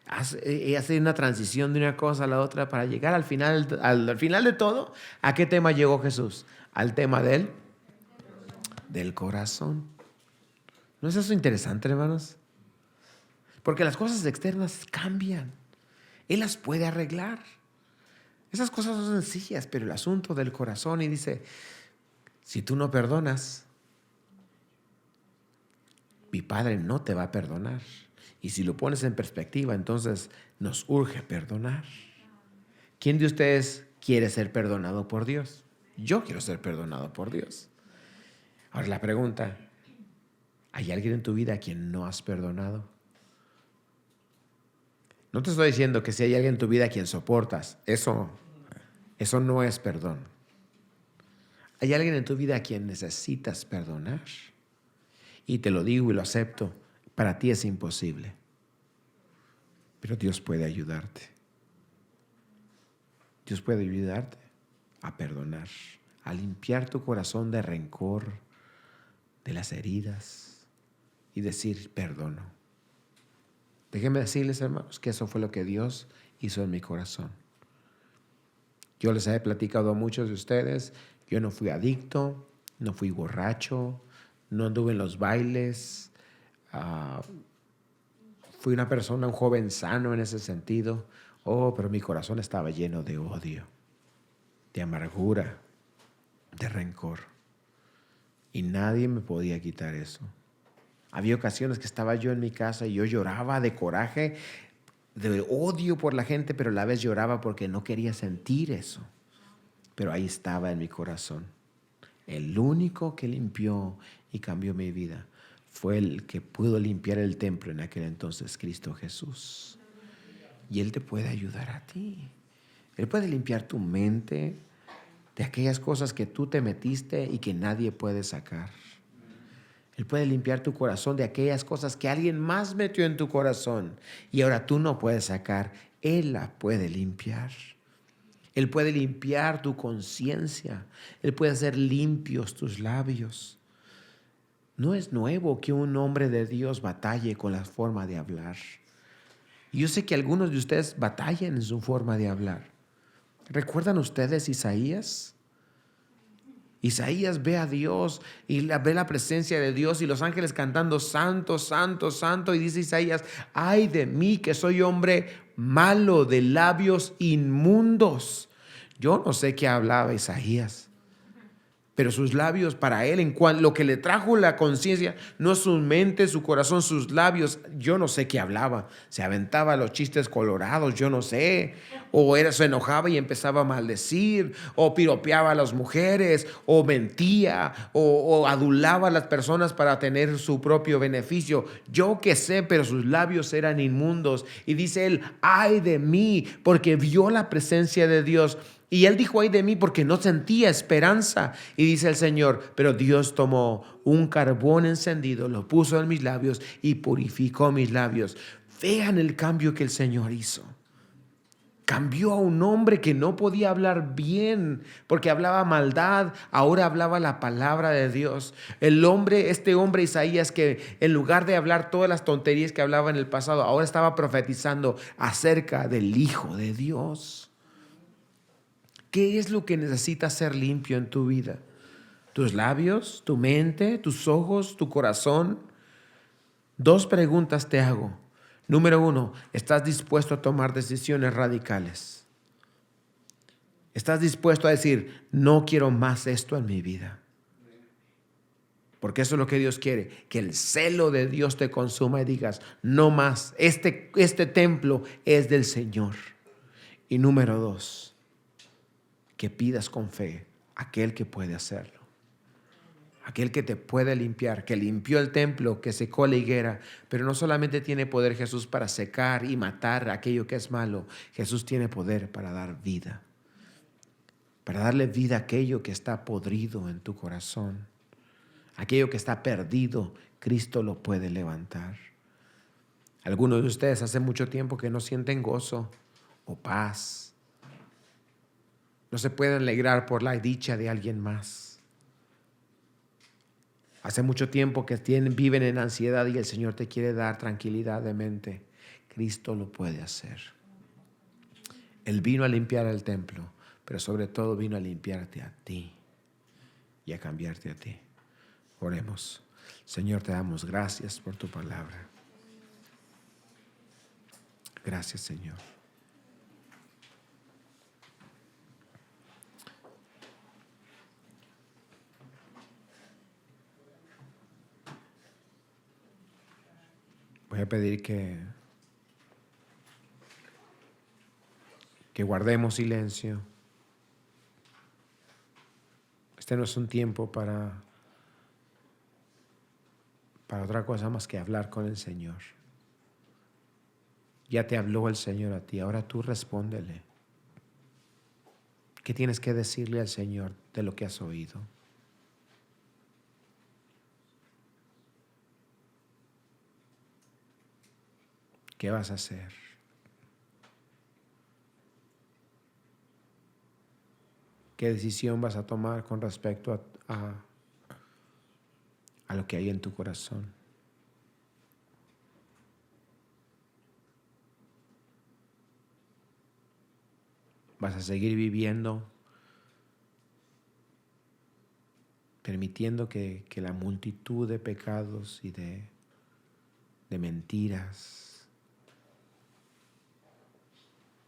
hace una transición de una cosa a la otra para llegar al final de todo. ¿A qué tema llegó Jesús? Al tema del corazón. ¿No es eso interesante, hermanos? Porque las cosas externas cambian. Él las puede arreglar. Esas cosas son sencillas, pero el asunto del corazón, y dice, si tú no perdonas, mi Padre no te va a perdonar. Y si lo pones en perspectiva, entonces nos urge perdonar. ¿Quién de ustedes quiere ser perdonado por Dios? Yo quiero ser perdonado por Dios. Ahora la pregunta, ¿hay alguien en tu vida a quien no has perdonado? No te estoy diciendo que si hay alguien en tu vida a quien soportas, eso no es perdón. Hay alguien en tu vida a quien necesitas perdonar. Y te lo digo y lo acepto, para ti es imposible. Pero Dios puede ayudarte. Dios puede ayudarte a perdonar, a limpiar tu corazón de rencor, de las heridas y decir perdono. Déjenme decirles, hermanos, que eso fue lo que Dios hizo en mi corazón. Yo les he platicado a muchos de ustedes, yo no fui adicto, no fui borracho, no anduve en los bailes, fui una persona, un joven sano en ese sentido. Pero mi corazón estaba lleno de odio, de amargura, de rencor. Y nadie me podía quitar eso. Había ocasiones que estaba yo en mi casa y yo lloraba de coraje, de odio por la gente, pero a la vez lloraba porque no quería sentir eso. Pero ahí estaba en mi corazón. El único que limpió y cambió mi vida fue el que pudo limpiar el templo en aquel entonces, Cristo Jesús. Y Él te puede ayudar a ti. Él puede limpiar tu mente de aquellas cosas que tú te metiste y que nadie puede sacar. Él puede limpiar tu corazón de aquellas cosas que alguien más metió en tu corazón y ahora tú no puedes sacar. Él la puede limpiar. Él puede limpiar tu conciencia. Él puede hacer limpios tus labios. No es nuevo que un hombre de Dios batalle con la forma de hablar. Y yo sé que algunos de ustedes batallan en su forma de hablar. ¿Recuerdan ustedes Isaías? Isaías ve a Dios y ve la presencia de Dios y los ángeles cantando santo, santo, santo. Y dice Isaías, ay de mí que soy hombre malo de labios inmundos. Yo no sé qué hablaba Isaías, Pero sus labios para él, lo que le trajo la conciencia, no su mente, su corazón, sus labios, yo no sé qué hablaba. Se aventaba los chistes colorados, yo no sé. Se enojaba y empezaba a maldecir, o piropeaba a las mujeres, o mentía, o adulaba a las personas para tener su propio beneficio. Yo qué sé, pero sus labios eran inmundos. Y dice él, ay de mí, porque vio la presencia de Dios. Y él dijo, ay de mí, porque no sentía esperanza. Y dice el Señor, pero Dios tomó un carbón encendido, lo puso en mis labios y purificó mis labios. Vean el cambio que el Señor hizo. Cambió a un hombre que no podía hablar bien porque hablaba maldad, ahora hablaba la palabra de Dios. Este hombre Isaías, que en lugar de hablar todas las tonterías que hablaba en el pasado, ahora estaba profetizando acerca del Hijo de Dios. ¿Qué es lo que necesitas ser limpio en tu vida? ¿Tus labios, tu mente, tus ojos, tu corazón? 2 preguntas te hago. Número 1, ¿estás dispuesto a tomar decisiones radicales? ¿Estás dispuesto a decir, no quiero más esto en mi vida? Porque eso es lo que Dios quiere, que el celo de Dios te consuma y digas, no más, este templo es del Señor. Y número 2, que pidas con fe a aquel que puede hacerlo, aquel que te puede limpiar, que limpió el templo, que secó la higuera. Pero no solamente tiene poder Jesús para secar y matar aquello que es malo, Jesús tiene poder para dar vida, para darle vida a aquello que está podrido en tu corazón, aquello que está perdido. Cristo lo puede levantar. Algunos de ustedes hace mucho tiempo que no sienten gozo o paz. No se pueden alegrar por la dicha de alguien más. Hace mucho tiempo que viven en ansiedad y el Señor te quiere dar tranquilidad de mente. Cristo lo puede hacer. Él vino a limpiar el templo, pero sobre todo vino a limpiarte a ti y a cambiarte a ti. Oremos. Señor, te damos gracias por tu palabra. Gracias, Señor. Voy a pedir que guardemos silencio. Este no es un tiempo para otra cosa más que hablar con el Señor. Ya te habló el Señor a ti, ahora tú respóndele. ¿Qué tienes que decirle al Señor de lo que has oído? ¿Qué vas a hacer? ¿Qué decisión vas a tomar con respecto a lo que hay en tu corazón? ¿Vas a seguir viviendo permitiendo que la multitud de pecados y de mentiras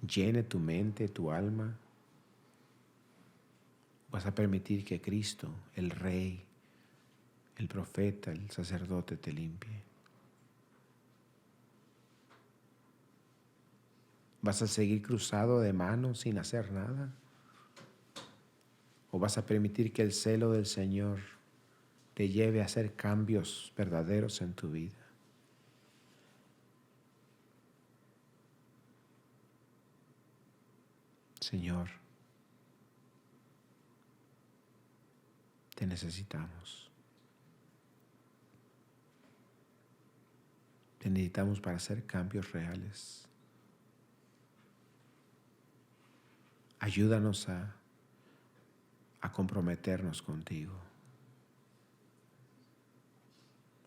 llene tu mente, tu alma? ¿Vas a permitir que Cristo, el Rey, el profeta, el sacerdote te limpie? ¿Vas a seguir cruzado de manos sin hacer nada? ¿O vas a permitir que el celo del Señor te lleve a hacer cambios verdaderos en tu vida? Señor, te necesitamos. Te necesitamos para hacer cambios reales. Ayúdanos a comprometernos contigo.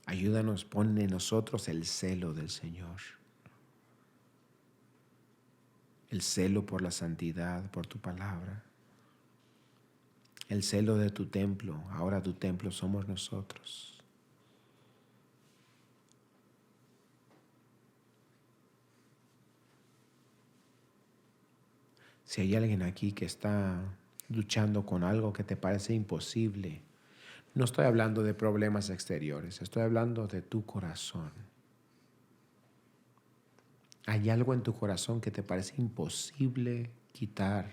Ayúdanos, pon en nosotros el celo del Señor. El celo por la santidad, por tu palabra. El celo de tu templo. Ahora tu templo somos nosotros. Si hay alguien aquí que está luchando con algo que te parece imposible. No estoy hablando de problemas exteriores, estoy hablando de tu corazón. Hay algo en tu corazón que te parece imposible quitar.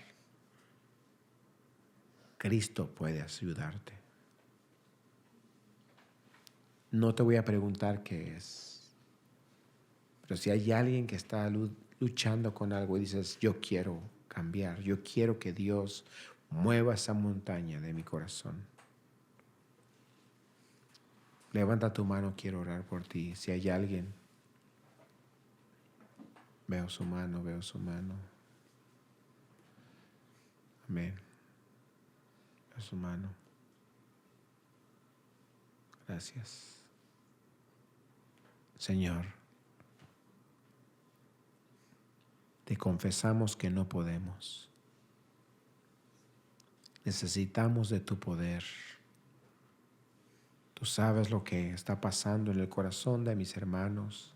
Cristo puede ayudarte. No te voy a preguntar qué es, pero si hay alguien que está luchando con algo y dices, yo quiero cambiar, yo quiero que Dios mueva esa montaña de mi corazón. Levanta tu mano, quiero orar por ti. Si hay alguien, veo su mano, veo su mano. Amén. Veo su mano. Gracias. Señor, te confesamos que no podemos. Necesitamos de tu poder. Tú sabes lo que está pasando en el corazón de mis hermanos.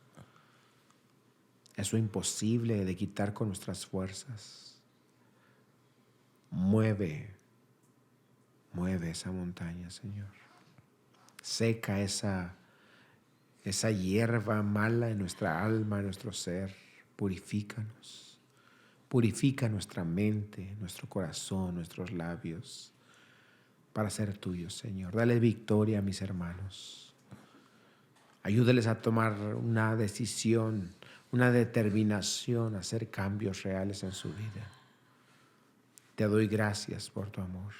Eso imposible de quitar con nuestras fuerzas. Mueve esa montaña, Señor. Seca esa hierba mala en nuestra alma, en nuestro ser. Purifícanos. Purifica nuestra mente, nuestro corazón, nuestros labios, para ser tuyos, Señor. Dale victoria a mis hermanos. Ayúdales a tomar una decisión, una determinación, a hacer cambios reales en su vida. Te doy gracias por tu amor.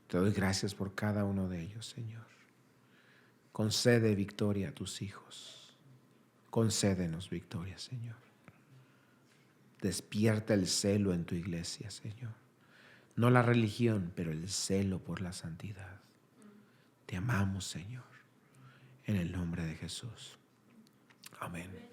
Te doy gracias por cada uno de ellos, Señor. Concede victoria a tus hijos. Concédenos victoria, Señor. Despierta el celo en tu iglesia, Señor. No la religión, pero el celo por la santidad. Te amamos, Señor, en el nombre de Jesús. Amén.